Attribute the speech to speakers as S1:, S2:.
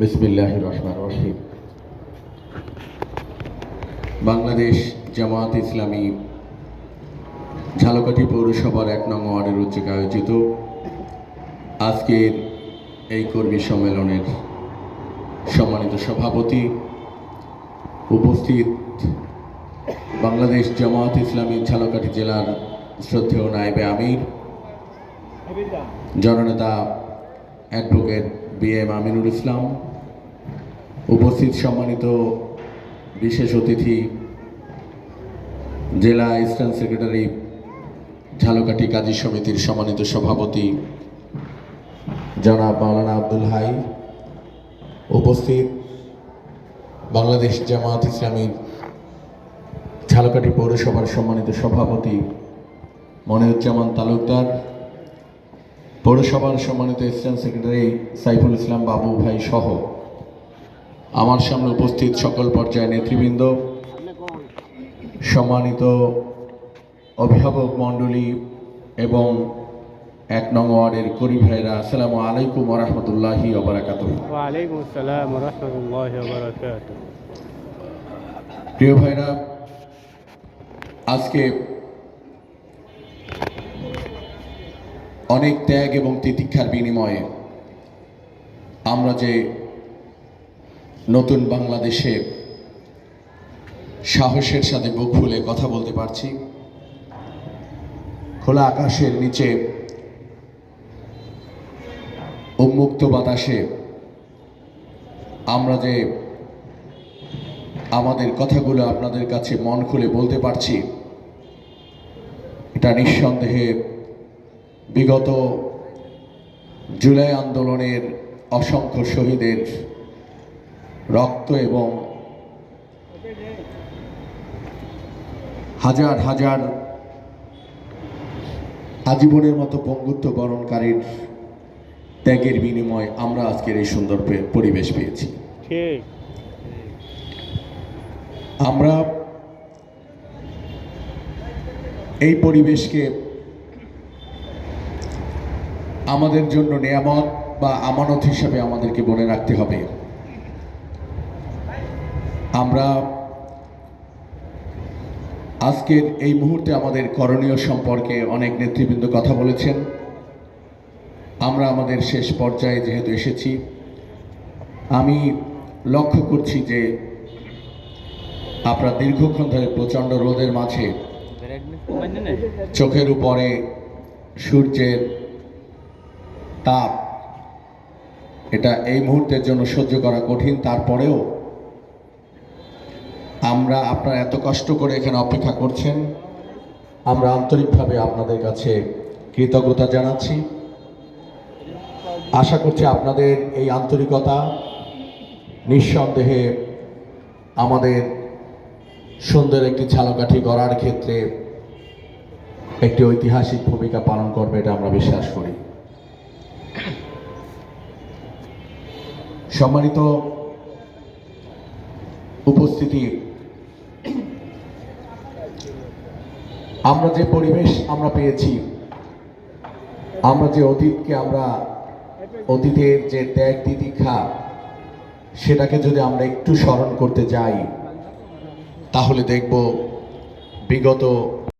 S1: বিসমিল্লাহির রহমানির রহিম। বাংলাদেশ জামায়াত ইসলামী ঝালকাঠি পৌরসভার ১ নং ওয়ার্ডের উদ্যোগে আয়োজিত আজকের এই কর্মী সম্মেলনের সম্মানিত সভাপতি, উপস্থিত বাংলাদেশ জামায়াত ইসলামী ঝালকাঠি জেলার শ্রদ্ধেয় নায়েবে আমির জননেতা অ্যাডভোকেট BM আমিনুল ইসলাম, উপস্থিত সম্মানিত বিশেষ অতিথি জেলা ইস্টার্ন সেক্রেটারি ঝালকাঠি কাজী সমিতির সম্মানিত সভাপতি জনাব মাওলানা আব্দুল হাই, উপস্থিত বাংলাদেশ জামায়াত ইসলামীর ঝালকাঠি পৌরসভার সম্মানিত সভাপতি মনিরুজ্জামান তালুকদার, পৌরসভার সম্মানিত ইস্টার্ন সেক্রেটারি সাইফুল ইসলাম বাবু ভাই সহ আমার সামনে উপস্থিত সকল পর্যায়ের নেতৃবৃন্দ, সম্মানিত অভিভাবক মণ্ডলী এবং ১ নং ওয়ার্ডের কর্মী ভাইরা, আসসালামু আলাইকুম ওয়া রাহমাতুল্লাহি ওয়া বারাকাতুহু।
S2: ওয়া আলাইকুম আসসালাম ওয়া রাহমাতুল্লাহি ওয়া বারাকাতুহু।
S1: প্রিয় ভাইরা, আজকে অনেক ত্যাগ এবং তিতিক্ষার বিনিময়ে আমরা যে নতুন বাংলাদেশে সাহসের সাথে বুক ফুলে কথা বলতে পারছি, খোলা আকাশের নিচে উন্মুক্ত বাতাসে আমরা যে আমাদের কথাগুলো আপনাদের কাছে মন খুলে বলতে পারছি, এটা নিঃসন্দেহে বিগত জুলাই আন্দোলনের অসংখ্য শহীদের রক্ত এবং হাজার হাজার আজীবনের মতো পঙ্গুত্ব বরণকারীর ত্যাগের বিনিময়ে আমরা আজকের এই সুন্দর পরিবেশ পেয়েছি। আমরা এই পরিবেশকে আমাদের জন্য নিয়ামত বা আমানত হিসাবে আমাদেরকে মনে রাখতে হবে। আমরা আজকের এই মুহূর্তে আমাদের করণীয় সম্পর্কে অনেক নেতৃবৃন্দ কথা বলেছেন। আমরা আমাদের শেষ পর্যায়ে যেহেতু এসেছি, আমি লক্ষ্য করছি যে আপনারা দীর্ঘক্ষণ ধরে প্রচণ্ড রোদের মাঝে চোখের উপরে সূর্যের তাপ, এটা এই মুহূর্তের জন্য সহ্য করা কঠিন। তারপরেও আপনারা এত কষ্ট করে এখানে অপেক্ষা করছেন, আমরা আন্তরিকভাবে আপনাদের কাছে কৃতজ্ঞতা জানাচ্ছি। আশা করছি আপনাদের এই আন্তরিকতা নিঃসন্দেহে আমাদের সুন্দর একটি ঝালকাঠি গড়ার ক্ষেত্রে একটি ঐতিহাসিক ভূমিকা পালন করবে, এটা আমরা বিশ্বাস করি। সম্মানিত উপস্থিতি, আমরা যে পরিবেশ আমরা পেয়েছি, আমরা যে অতীতের যে ত্যাগ তিতিক্ষা, সেটাকে যদি আমরা একটু স্মরণ করতে যাই, তাহলে দেখব বিগত